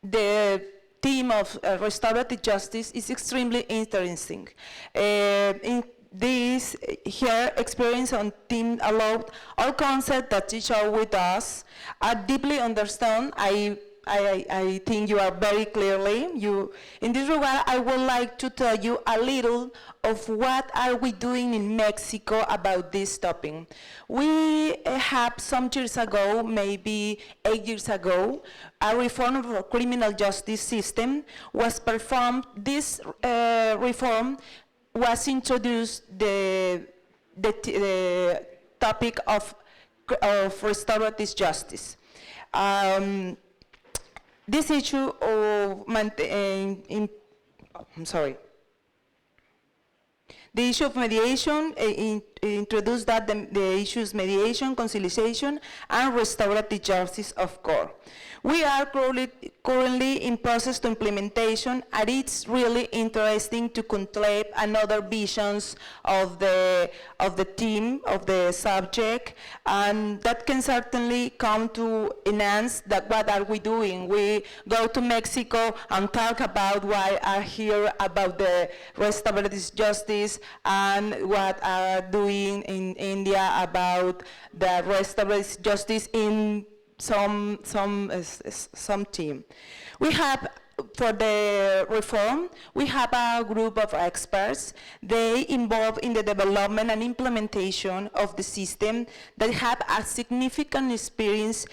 the theme of restorative justice is extremely interesting. In this here experience on team allowed all concepts that you share with us are deeply understood. I think you are very clearly. In this regard, I would like to tell you a little of what are we doing in Mexico about this topic. We have some years ago, maybe 8 years ago, a reform of our criminal justice system was performed. This reform was introduced the topic of restorative justice. This issue of the issue of mediation introduced that the issues mediation, conciliation, and restorative justice of court. We are currently in process to implementation, and it's really interesting to contemplate another visions of the theme, of the subject, and that can certainly come to enhance that what are we doing. We go to Mexico and talk about why are here about the restorative justice and what are doing in India about the restorative justice in some team. We have, for the reform, we have a group of experts. They involved in the development and implementation of the system that have a significant experience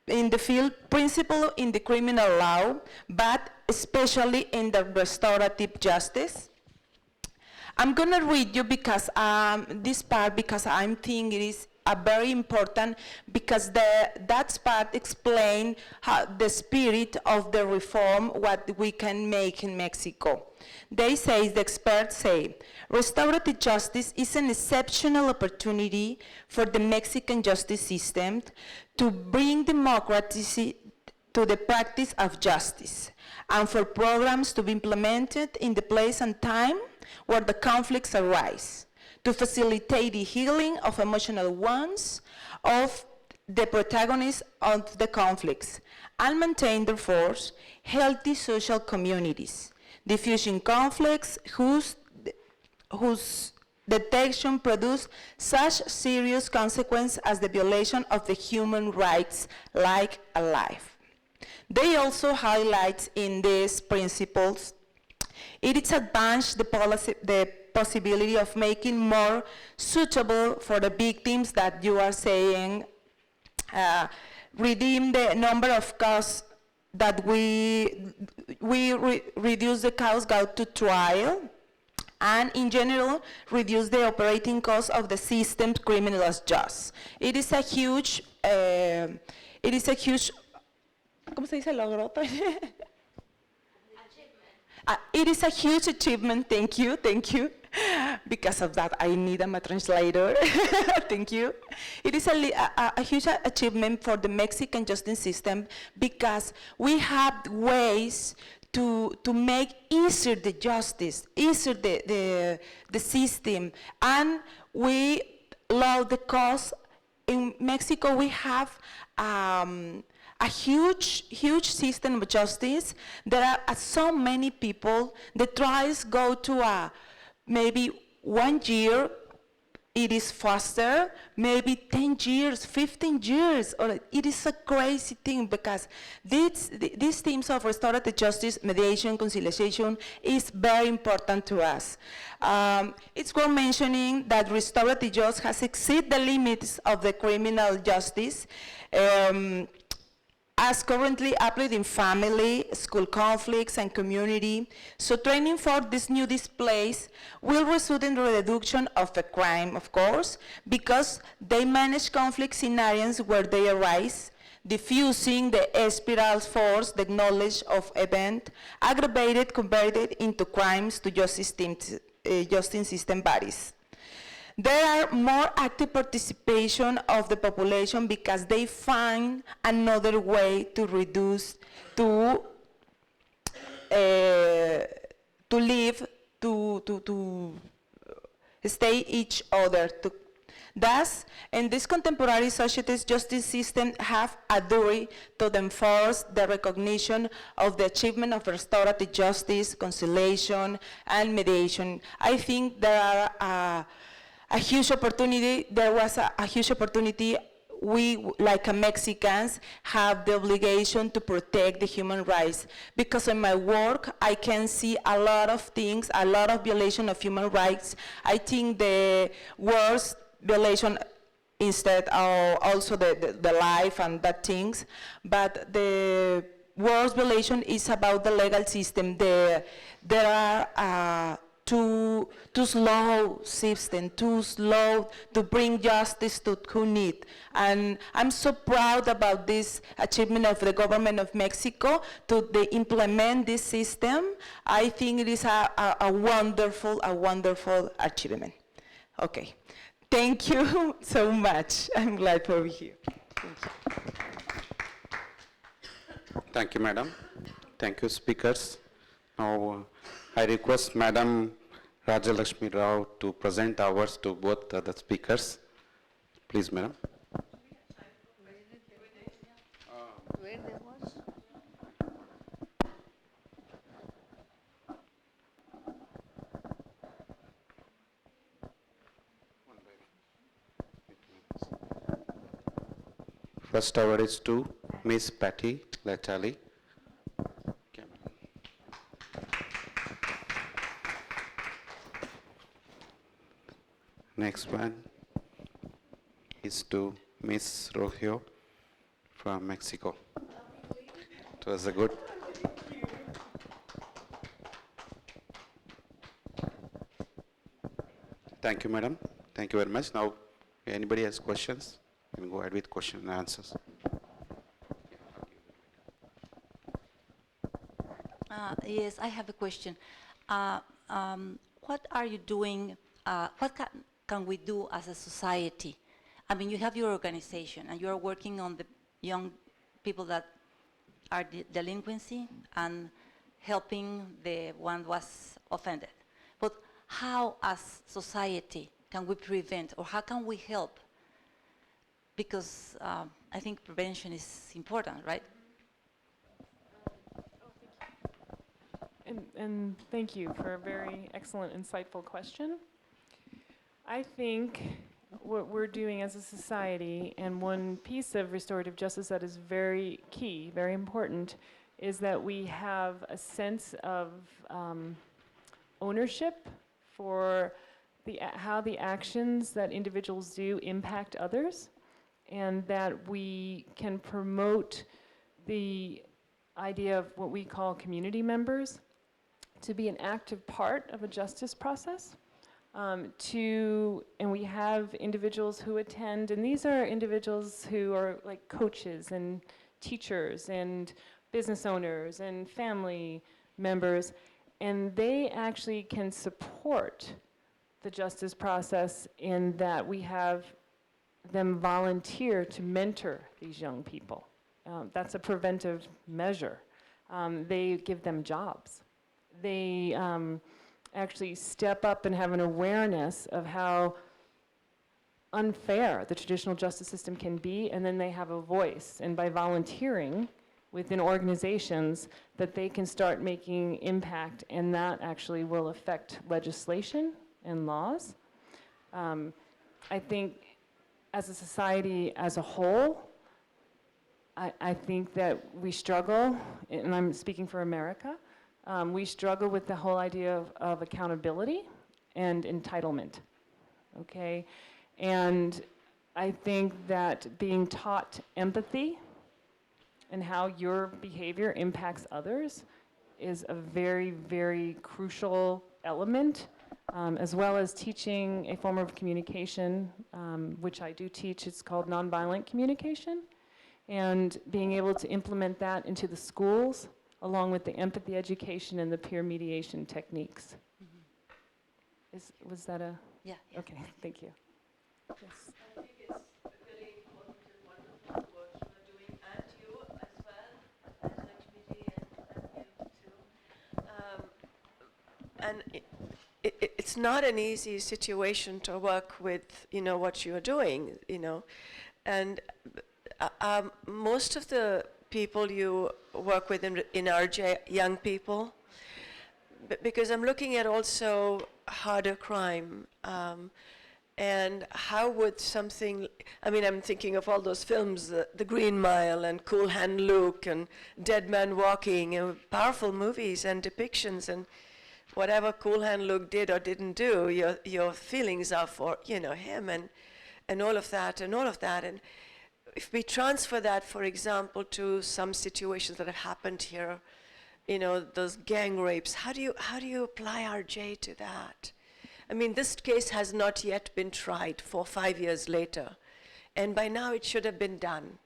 in the field, principally in the criminal law, but especially in the restorative justice. I'm gonna read you because this part, because I think it is very important, because that part explains the spirit of the reform, what we can make in Mexico. The experts say, restorative justice is an exceptional opportunity for the Mexican justice system to bring democracy to the practice of justice, and for programs to be implemented in the place and time where the conflicts arise, to facilitate the healing of emotional wounds of the protagonists of the conflicts, and maintain, therefore, healthy social communities, diffusing conflicts whose detection produce such serious consequences as the violation of the human rights like a life. They also highlight in these principles it advances the possibility of making more suitable for the victims that you are saying, redeem the number of costs that we reduce the costs go to trial, and in general reduce the operating costs of the system criminal as just. It is a huge, ¿cómo se dice logro? It is a huge achievement, thank you. Because of that, I need a translator, thank you. It is a huge achievement for the Mexican justice system because we have ways to make easier the justice, easier the system, and we lower the cost. In Mexico, we have a huge system of justice. There are so many people. The trials go to maybe 1 year, it is faster, maybe 10 years, 15 years, or it is a crazy thing because these themes of restorative justice, mediation, conciliation is very important to us. It's worth mentioning that restorative justice has exceeded the limits of the criminal justice, as currently applied in family, school conflicts, and community. So training for these new displays will result in the reduction of the crime, of course, because they manage conflicts in areas where they arise, diffusing the spiral force, the knowledge of event, aggravated, converted into crimes to justice system bodies. There are more active participation of the population because they find another way to reduce, to live, to stay each other. Thus, in this contemporary society's justice system have a duty to enforce the recognition of the achievement of restorative justice, conciliation, and mediation. I think there are a huge opportunity, there was a huge opportunity. We, like Mexicans, have the obligation to protect the human rights. Because in my work, I can see a lot of things, a lot of violation of human rights. I think the worst violation instead of also the life and that things, but the worst violation is about the legal system. There are too slow system, too slow to bring justice to who need. And I'm so proud about this achievement of the government of Mexico to implement this system. I think it is a wonderful achievement. Okay, thank you so much. I'm glad to be here. Thank you, madam. Thank you, speakers. Now, I request Madam Rajalakshmi Rao to present ours to both the speakers. Please, madam. First award is to Miss Patty Latali. Next one is to Miss Rojo from Mexico. It was a good. Thank you, madam. Thank you very much. Now, if anybody has questions, you can go ahead with question and answers. Yes, I have a question. What are you doing? What can we do as a society? I mean, you have your organization, and you are working on the young people that are delinquency and helping the one was offended. But how, as society, can we prevent, or how can we help? Because I think prevention is important, right? And thank you for a very excellent, insightful question. I think what we're doing as a society, and one piece of restorative justice that is very key, very important, is that we have a sense of ownership for how the actions that individuals do impact others, and that we can promote the idea of what we call community members to be an active part of a justice process. And we have individuals who attend, and these are individuals who are like coaches and teachers and business owners and family members, and they actually can support the justice process in that we have them volunteer to mentor these young people. That's a preventive measure. They give them jobs. They actually step up and have an awareness of how unfair the traditional justice system can be, and then they have a voice. And by volunteering within organizations, that they can start making impact, and that actually will affect legislation and laws. I think as a society as a whole, I think that we struggle, and I'm speaking for America, we struggle with the whole idea of accountability and entitlement, okay? And I think that being taught empathy and how your behavior impacts others is a very, very crucial element, as well as teaching a form of communication, which I do teach. It's called nonviolent communication, and being able to implement that into the schools, along with the empathy education and the peer mediation techniques. Was that a? Yeah. Okay, thank you. Yes. I think it's really important and wonderful work you're doing, and you as well, as Lakshmiji and you too. And it's not an easy situation to work with, what you're doing, And most of the people you work with in RJ, young people, because I'm looking at also harder crime, and how would something, I'm thinking of all those films, the Green Mile and Cool Hand Luke and Dead Man Walking, powerful movies and depictions, and whatever Cool Hand Luke did or didn't do, your feelings are for, him and all of that. And if we transfer that, for example, to some situations that have happened here, those gang rapes, how do you apply RJ to that? This case has not yet been tried 4 or 5 years later, and by now it should have been done.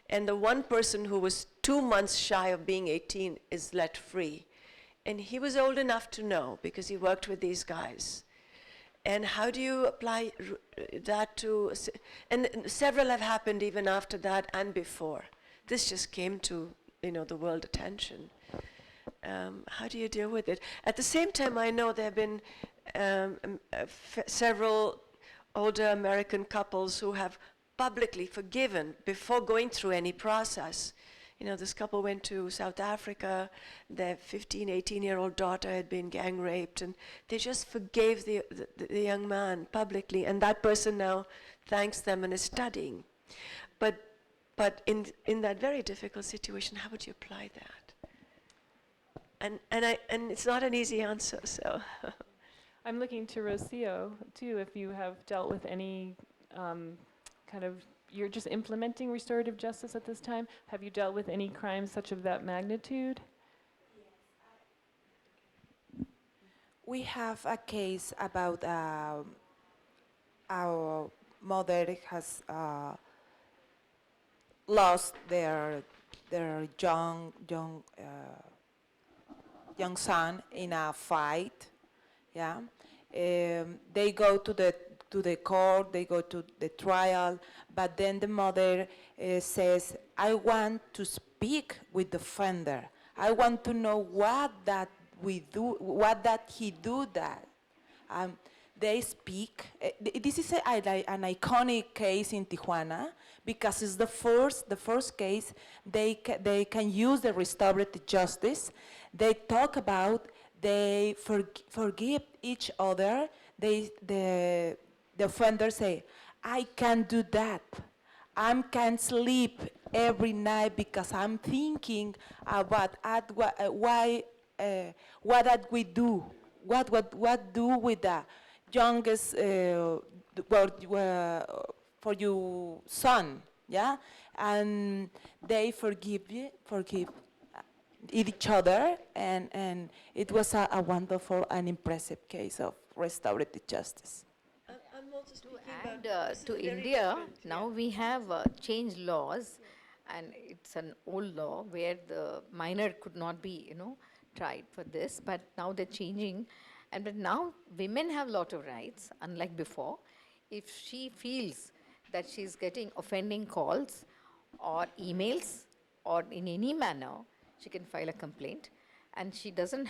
And the one person who was 2 months shy of being 18 is let free. And he was old enough to know because he worked with these guys. And how do you apply that to, and several have happened even after that and before. This just came to, the world attention. How do you deal with it? At the same time, I know there have been several older American couples who have publicly forgiven before going through any process. This couple went to South Africa, their 15, 18-year-old daughter had been gang raped, and they just forgave the young man publicly, and that person now thanks them and is studying. But in that very difficult situation, how would you apply that? And it's not an easy answer, so. I'm looking to Rocio, too, if you have dealt with any you're just implementing restorative justice at this time. Have you dealt with any crimes such of that magnitude? We have a case about our mother has lost their young son in a fight. Yeah, they go to the court, they go to the trial, but then the mother says, I want to speak with the offender. I want to know what that he do that. They speak. This is an iconic case in Tijuana because it's the first case they can use the restorative justice. They talk about, they forgive each other. The offender say, I can't do that. I can't sleep every night because I'm thinking about what did we do? What do with the youngest for your son? Yeah, and they forgive each other, and it was a wonderful and impressive case of restorative justice. I'm also speaking And about to India, now we have changed laws, and it's an old law where the minor could not be, tried for this, but now they're changing. But now women have a lot of rights, unlike before. If she feels that she's getting offending calls or emails or in any manner, she can file a complaint, and she doesn't